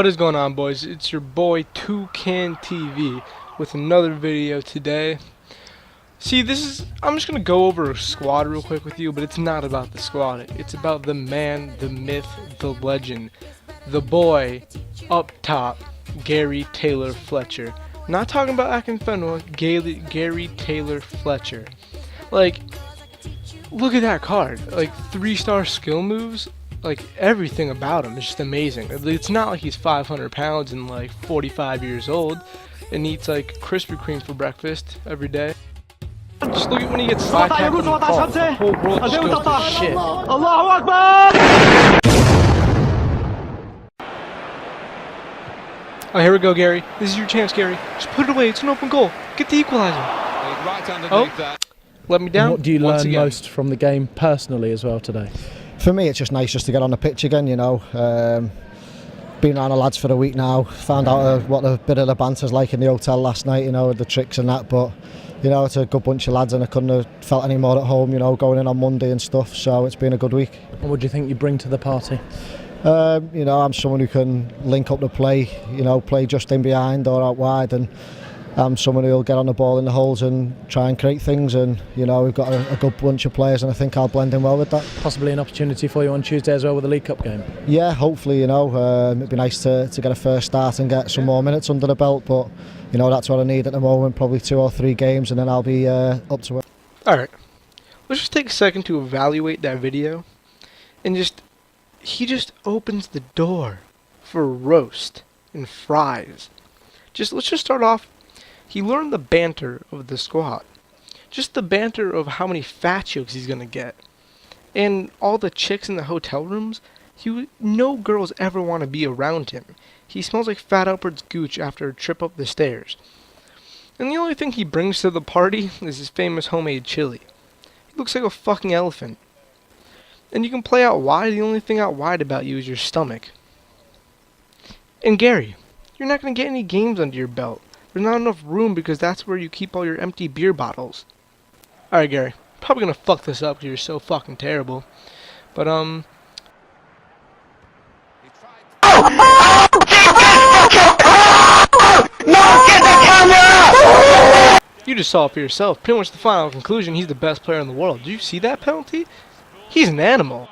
What is going on, boys? It's your boy toucanTV with another video today. See, I'm just gonna go over a squad real quick with you, but it's not about the squad. It's about the man, the myth, the legend, the boy up top, Gary Taylor-Fletcher. Not talking about Akinfenwa, Gary Taylor-Fletcher. Like, look at that card. Like, 3-star skill moves. Like, everything about him is just amazing. It's not like he's 500 pounds and like 45 years old and eats like Krispy Kreme for breakfast every day. Just look at when he gets slide tackled in the ball. The whole world just goes to shit. Allahu Akbar! Oh, here we go, Gary. This is your chance, Gary. Just put it away. It's an open goal. Get the equalizer. Right underneath that. Let me down. What do you once learn again. most from the game personally as well today? For me, it's just nice just to get on the pitch again, you know. Been around the lads for a week now, found out what a bit of the banter's like in the hotel last night, you know, with the tricks and that, but, you know, it's a good bunch of lads and I couldn't have felt any more at home, you know, going in on Monday and stuff, so it's been a good week. And what do you think you bring to the party? You know, I'm someone who can link up the play, you know, play just in behind or out wide, and I'm someone who'll get on the ball in the holes and try and create things, and you know, we've got a good bunch of players and I think I'll blend in well with that. Possibly an opportunity for you on Tuesday as well with the League Cup game? Yeah, hopefully, you know, it'd be nice to get a first start and get some more minutes under the belt, but you know, that's what I need at the moment, probably 2 or 3 games and then I'll be up to it. Alright, let's just take a second to evaluate that video and he just opens the door for roast and fries. Let's just start off. He learned the banter of the squad. Just the banter of how many fat jokes he's gonna get. And all the chicks in the hotel rooms, no girls ever want to be around him. He smells like Fat Albert's gooch after a trip up the stairs. And the only thing he brings to the party is his famous homemade chili. He looks like a fucking elephant. And you can play out wide, the only thing out wide about you is your stomach. And Gary, you're not gonna get any games under your belt. There's not enough room because that's where you keep all your empty beer bottles. Alright, Gary. Probably gonna fuck this up because you're so fucking terrible. But, you just saw it for yourself. Pretty much the final conclusion, he's the best player in the world. Did you see that penalty? He's an animal.